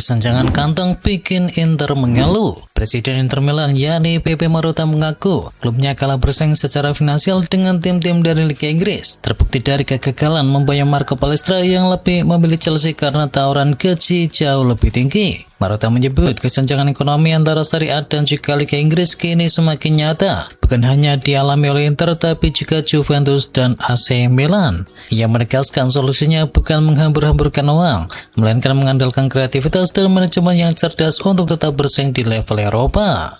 Kesenjangan kantong bikin Inter mengeluh. Presiden Inter Milan yakni Pepe Marotta mengaku klubnya kalah bersaing secara finansial dengan tim-tim dari Liga Inggris. Terbukti dari kegagalan membayar Marco Palestra yang lebih memilih Chelsea karena tawaran gaji jauh lebih tinggi. Marotta menyebut kesenjangan ekonomi antara Serie A dan juga Liga Inggris kini semakin nyata, bukan hanya dialami oleh Inter tapi juga Juventus dan AC Milan. Ia menegaskan solusinya bukan menghambur-hamburkan uang, melainkan mengandalkan kreativitas dan manajemen yang cerdas untuk tetap bersaing di level Eropa.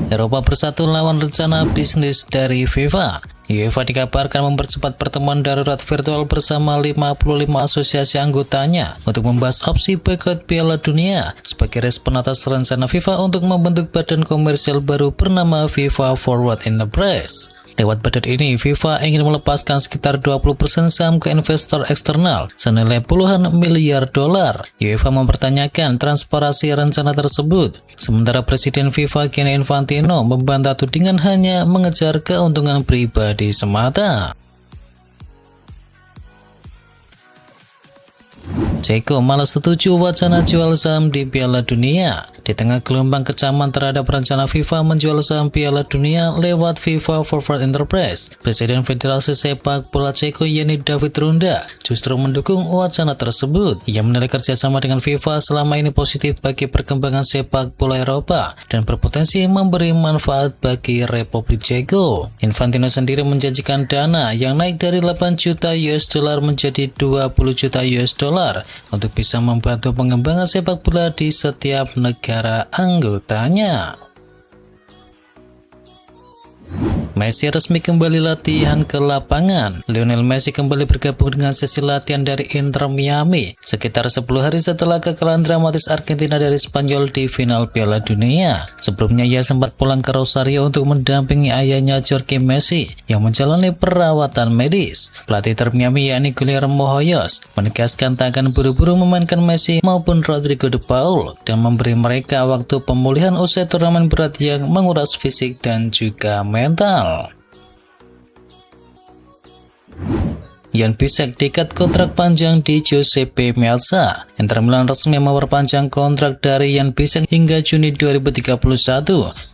Eropa bersatu lawan rencana bisnis dari FIFA. UEFA dikabarkan mempercepat pertemuan darurat virtual bersama 55 asosiasi anggotanya untuk membahas opsi boikot Piala Dunia sebagai respon atas rencana FIFA untuk membentuk badan komersial baru bernama FIFA Forward Enterprise. Lewat badan ini, FIFA ingin melepaskan sekitar 20% saham ke investor eksternal senilai puluhan miliar dolar. UEFA mempertanyakan transparansi rencana tersebut. Sementara Presiden FIFA Gianni Infantino membantah tudingan hanya mengejar keuntungan pribadi semata. Ceko malah setuju wacana jual saham di Piala Dunia. Di tengah gelombang kecaman terhadap rencana FIFA menjual saham Piala Dunia lewat FIFA Forward Enterprise, Presiden Federasi Sepak Bola Ceko yakni David Runda justru mendukung wacana tersebut. Ia menilai kerjasama dengan FIFA selama ini positif bagi perkembangan sepak bola Eropa dan berpotensi memberi manfaat bagi Republik Ceko. Infantino sendiri menjanjikan dana yang naik dari 8 juta US dollar menjadi 20 juta US dollar untuk bisa membantu pengembangan sepak bola di setiap negara anggotanya. Messi resmi kembali latihan ke lapangan. Lionel Messi kembali bergabung dengan sesi latihan dari Inter Miami sekitar 10 hari setelah kekalahan dramatis Argentina dari Spanyol di final Piala Dunia. Sebelumnya ia sempat pulang ke Rosario untuk mendampingi ayahnya Jorge Messi yang menjalani perawatan medis. Pelatih Inter Miami yakni Guillermo Hoyos menegaskan tak akan buru-buru memainkan Messi maupun Rodrigo de Paul dan memberi mereka waktu pemulihan usai turnamen berat yang menguras fisik dan juga mental. Jan Bisek diikat kontrak panjang di Giuseppe Meazza. Inter Milan resmi memperpanjang kontrak dari Jan Bisek hingga Juni 2031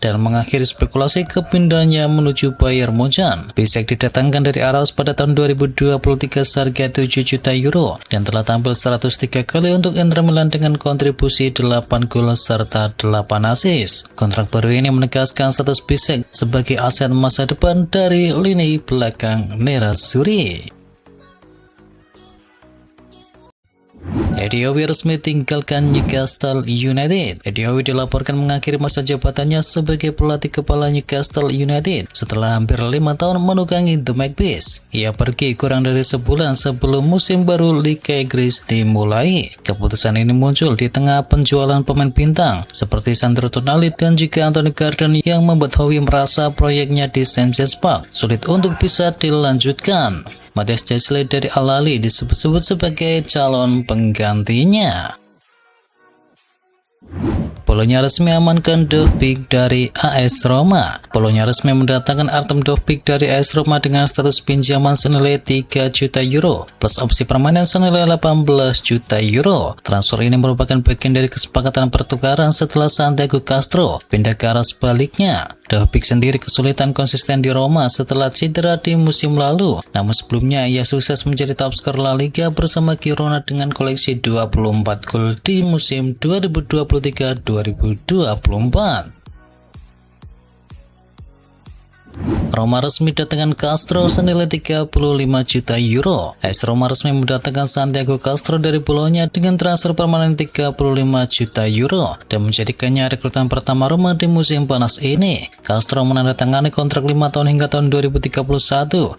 dan mengakhiri spekulasi kepindahannya menuju Bayern Munchen. Bisek didatangkan dari Ajax pada tahun 2023 seharga 7 juta euro dan telah tampil 103 kali untuk Inter Milan dengan kontribusi 8 gol serta 8 assist. Kontrak baru ini menegaskan status Bisek sebagai aset masa depan dari lini belakang Nerazzurri. Eddie Howe resmi tinggalkan Newcastle United. Eddie Howe dilaporkan mengakhiri masa jabatannya sebagai pelatih kepala Newcastle United setelah hampir 5 tahun menukangi The Magpies. Ia pergi kurang dari sebulan sebelum musim baru Liga Inggris dimulai. Keputusan ini muncul di tengah penjualan pemain bintang seperti Sandro Tonali dan juga Anthony Gordon yang membuat Howe merasa proyeknya di St. James Park sulit untuk bisa dilanjutkan. Matthias Jesle dari Al Ahly disebut-sebut sebagai calon penggantinya. Polonia resmi amankan Dovbyk dari AS Roma. Polonia resmi mendatangkan Artem Dovbyk dari AS Roma dengan status pinjaman senilai 3 juta euro plus opsi permanen senilai 18 juta euro. Transfer ini merupakan bagian dari kesepakatan pertukaran setelah Santiago Castro pindah ke arah sebaliknya. Dovbyk sendiri kesulitan konsisten di Roma setelah cedera di musim lalu. Namun sebelumnya ia sukses menjadi top skor La Liga bersama Girona dengan koleksi 24 gol di musim 2023-2024. Roma resmi datangkan Castro senilai 35 juta euro. AS Roma resmi mendatangkan Santiago Castro dari Bolonya dengan transfer permanen 35 juta euro dan menjadikannya rekrutan pertama Roma di musim panas ini. Castro menandatangani kontrak 5 tahun hingga tahun 2031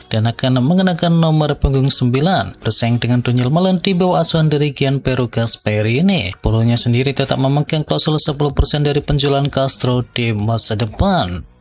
dan akan mengenakan nomor punggung 9 bersaing dengan Daniel Malen di bawah asuhan dari Gianpiero Gasperini. Bolonya sendiri tetap memegang klausul 10% dari penjualan Castro di masa depan.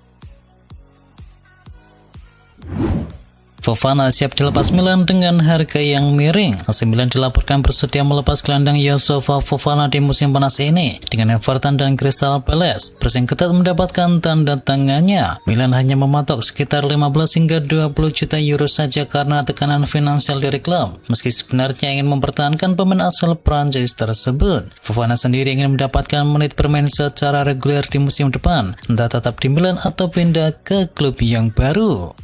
Fofana siap dilepas Milan dengan harga yang miring. AC Milan dilaporkan bersedia melepas gelandang Youssouf Fofana di musim panas ini, dengan Everton dan Crystal Palace bersaing ketat mendapatkan tanda tangannya. Milan hanya mematok sekitar 15 hingga 20 juta euro saja karena tekanan finansial dari klub, meski sebenarnya ingin mempertahankan pemain asal Prancis tersebut. Fofana sendiri ingin mendapatkan menit bermain secara reguler di musim depan, entah tetap di Milan atau pindah ke klub yang baru.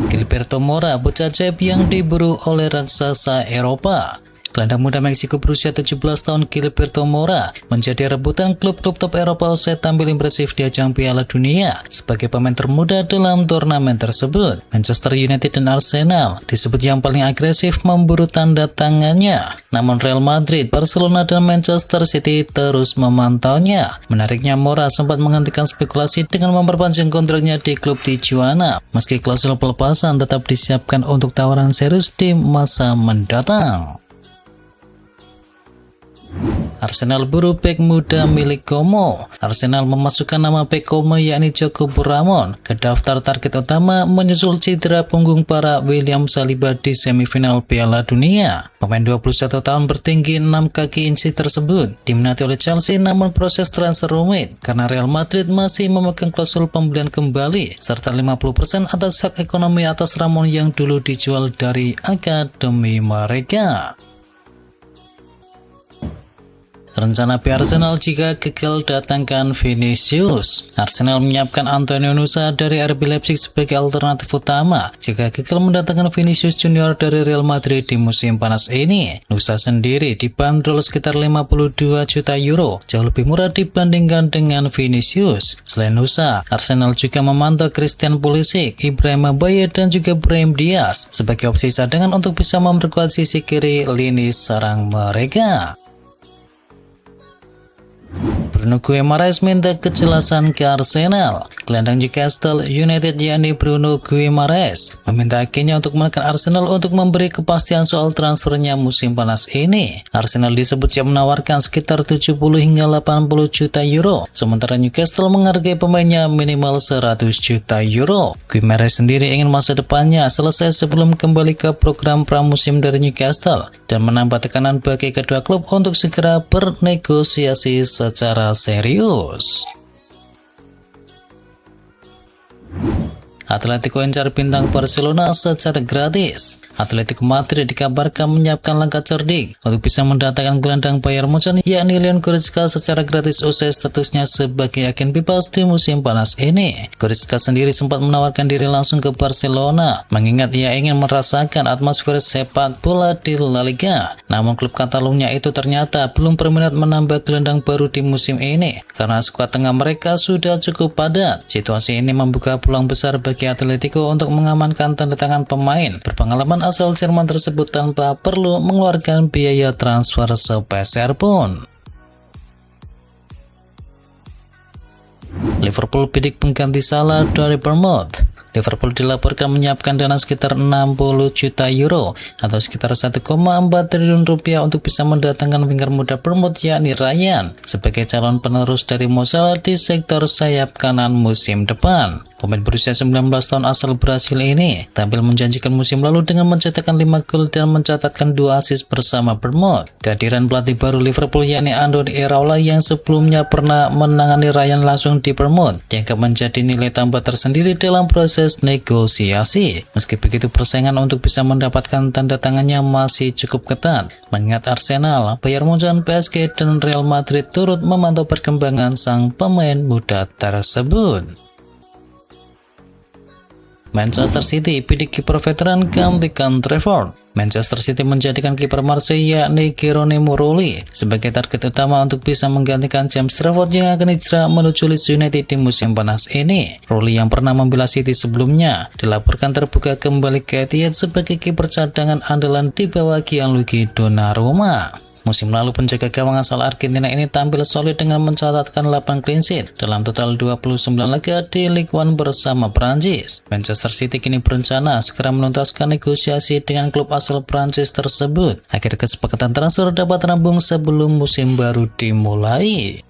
Gilberto Mora, bocah ajaib yang diburu oleh raksasa Eropa. Gelandang muda Meksiko berusia 17 tahun Gilberto Mora menjadi rebutan klub-klub top Eropa usai tampil impresif di ajang Piala Dunia sebagai pemain termuda dalam turnamen tersebut. Manchester United dan Arsenal disebut yang paling agresif memburu tanda tangannya. Namun Real Madrid, Barcelona, dan Manchester City terus memantaunya. Menariknya, Mora sempat menghentikan spekulasi dengan memperpanjang kontraknya di klub Tijuana, meski klausul pelepasan tetap disiapkan untuk tawaran serius di masa mendatang. Arsenal buru bek muda milik Como. Arsenal memasukkan nama bek Como yakni Jakub Ramon ke daftar target utama menyusul cedera punggung para William Saliba di semifinal Piala Dunia. Pemain 21 tahun bertinggi 6 kaki inci tersebut diminati oleh Chelsea, namun proses transfer rumit karena Real Madrid masih memegang klausul pembelian kembali serta 50% atas hak ekonomi atas Ramon yang dulu dijual dari akademi mereka. Rencana Arsenal jika gagal datangkan Vinicius. Arsenal menyiapkan Antonio Nusa dari RB Leipzig sebagai alternatif utama jika gagal mendatangkan Vinicius Junior dari Real Madrid di musim panas ini. Nusa sendiri dibanderol sekitar 52 juta euro, jauh lebih murah dibandingkan dengan Vinicius. Selain Nusa, Arsenal juga memantau Christian Pulisic, Ibrahima Baye, dan juga Brahim Diaz sebagai opsi cadangan untuk bisa memperkuat sisi kiri lini serang mereka. Bruno Guimaraes minta kejelasan ke Arsenal. Gelandang Newcastle United yakni Bruno Guimaraes meminta agennya untuk menekan Arsenal untuk memberi kepastian soal transfernya musim panas ini. Arsenal disebut siap menawarkan sekitar 70 hingga 80 juta euro, sementara Newcastle menghargai pemainnya minimal 100 juta euro. Guimaraes sendiri ingin masa depannya selesai sebelum kembali ke program pramusim dari Newcastle dan menambah tekanan bagi kedua klub untuk segera bernegosiasi secara serius. Atletico mencari bintang Barcelona secara gratis. Atletico Madrid dikabarkan menyiapkan langkah cerdik untuk bisa mendatangkan gelandang Bayern Munchen yakni Leon Goretzka secara gratis usai statusnya sebagai agen bebas di musim panas ini. Goretzka sendiri sempat menawarkan diri langsung ke Barcelona, mengingat ia ingin merasakan atmosfer sepak bola di La Liga. Namun klub Catalunya itu ternyata belum berminat menambah gelandang baru di musim ini karena skuad tengah mereka sudah cukup padat. Situasi ini membuka peluang besar bagi Atletico untuk mengamankan tanda tangan pemain berpengalaman asal Jerman tersebut tanpa perlu mengeluarkan biaya transfer sepeser pun. Liverpool bidik pengganti Salah dari Bournemouth. Liverpool dilaporkan menyiapkan dana sekitar 60 juta euro atau sekitar 1,4 triliun rupiah untuk bisa mendatangkan winger muda Bournemouth yakni Ryan sebagai calon penerus dari Mo Salah di sektor sayap kanan musim depan. Pemain berusia 19 tahun asal Brasil ini tampil menjanjikan musim lalu dengan mencetakkan 5 gol dan mencatatkan 2 assist bersama Bournemouth. Kehadiran pelatih baru Liverpool yakni Andoni Iraola yang sebelumnya pernah menangani Ryan langsung di Bournemouth dianggap menjadi nilai tambah tersendiri dalam proses negosiasi. Meski begitu, persaingan untuk bisa mendapatkan tanda tangannya masih cukup ketat, mengingat Arsenal, Bayern Munchen, PSG, dan Real Madrid turut memantau perkembangan sang pemain muda tersebut. Manchester City bidik kiper veteran gantikan Trafford. Manchester City menjadikan kiper Marseille yakni Geronimo Rulli sebagai target utama untuk bisa menggantikan James Trafford yang akan hijrah menuju Leeds United di musim panas ini. Rulli yang pernah membela City sebelumnya dilaporkan terbuka kembali ke Etihad sebagai kiper cadangan andalan di bawah Gianluigi Donnarumma. Musim lalu penjaga gawang asal Argentina ini tampil solid dengan mencatatkan 8 clean sheet dalam total 29 laga di Ligue 1 bersama Prancis. Manchester City kini berencana segera menuntaskan negosiasi dengan klub asal Prancis tersebut agar kesepakatan transfer dapat rampung sebelum musim baru dimulai.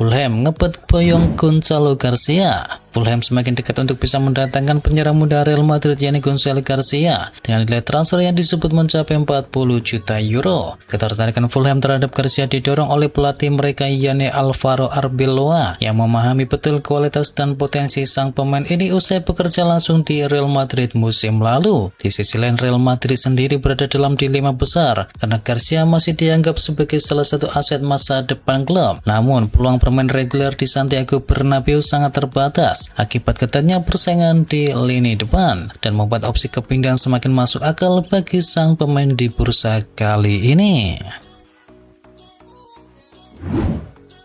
Fulham ngebet boyong Gonzalo Garcia. Fulham semakin dekat untuk bisa mendatangkan penyerang muda Real Madrid yakni Gonzalo Garcia dengan nilai transfer yang disebut mencapai 40 juta euro. Ketertarikan Fulham terhadap Garcia didorong oleh pelatih mereka yakni Alvaro Arbeloa yang memahami betul kualitas dan potensi sang pemain ini usai bekerja langsung di Real Madrid musim lalu. Di sisi lain, Real Madrid sendiri berada dalam dilema besar karena Garcia masih dianggap sebagai salah satu aset masa depan klub. Namun, peluang bermain reguler di Santiago Bernabeu sangat terbatas akibat ketatnya persaingan di lini depan dan membuat opsi kepindahan semakin masuk akal bagi sang pemain di bursa kali ini.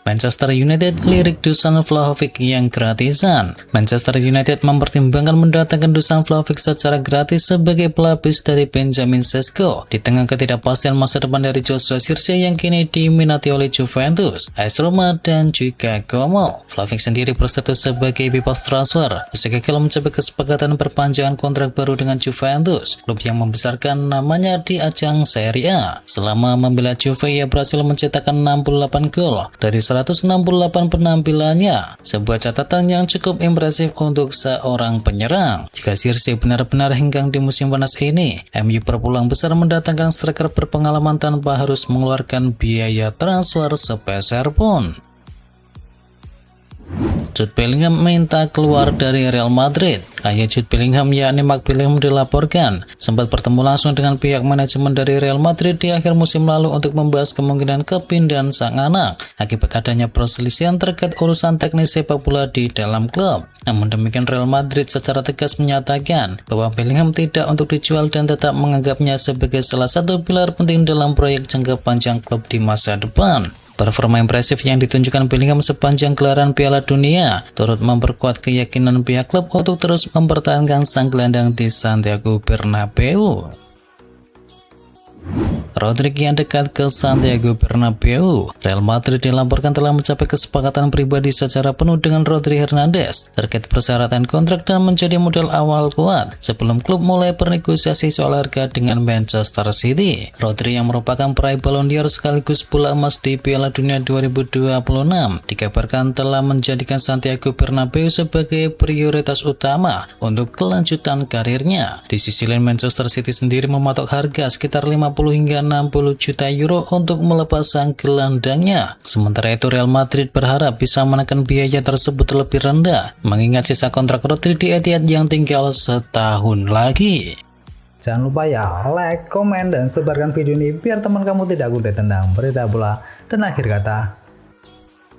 Manchester United lirik Dusan Vlahovic yang gratisan. Manchester United mempertimbangkan mendatangkan Dusan Vlahovic secara gratis sebagai pelapis dari Benjamin Sesko di tengah ketidakpastian masa depan dari Joshua Zirkzee yang kini diminati oleh Juventus, AS Roma, dan juga Como. Vlahovic sendiri berstatus sebagai bebas transfer usai gagal mencapai kesepakatan perpanjangan kontrak baru dengan Juventus, klub yang membesarkan namanya di ajang Serie A. Selama membela Juve, ia berhasil mencetakkan 68 gol dari 168 penampilannya, sebuah catatan yang cukup impresif untuk seorang penyerang. Jika Zirkzee benar-benar hengkang di musim panas ini, MU berpeluang besar mendatangkan striker berpengalaman tanpa harus mengeluarkan biaya transfer sepeser pun. Jude Bellingham minta keluar dari Real Madrid. Ayah Jude Bellingham yakni Mark Bellingham dilaporkan sempat bertemu langsung dengan pihak manajemen dari Real Madrid di akhir musim lalu untuk membahas kemungkinan kepindahan sang anak akibat adanya perselisihan terkait urusan teknis sepak bola di dalam klub. Namun demikian, Real Madrid secara tegas menyatakan bahwa Bellingham tidak untuk dijual dan tetap menganggapnya sebagai salah satu pilar penting dalam proyek jangka panjang klub di masa depan. Performa impresif yang ditunjukkan Bellingham sepanjang gelaran Piala Dunia turut memperkuat keyakinan pihak klub untuk terus mempertahankan sang gelandang di Santiago Bernabeu. Rodri yang dekat ke Santiago Bernabeu. Real Madrid dilaporkan telah mencapai kesepakatan pribadi secara penuh dengan Rodri Hernandez terkait persyaratan kontrak dan menjadi modal awal kuat sebelum klub mulai bernegosiasi soal harga dengan Manchester City. Rodri yang merupakan peraih Ballon d'Or sekaligus bola emas di Piala Dunia 2026 dikabarkan telah menjadikan Santiago Bernabeu sebagai prioritas utama untuk kelanjutan karirnya. Di sisi lain, Manchester City sendiri mematok harga sekitar 50 hingga 60 juta euro untuk melepas sang gelandangnya. Sementara itu, Real Madrid berharap bisa menekan biaya tersebut lebih rendah, mengingat sisa kontrak Rodri di Etihad yang tinggal setahun lagi. Jangan lupa ya, like, komen, dan sebarkan video ini biar teman kamu tidak gundul tentang berita bola dan akhir kata.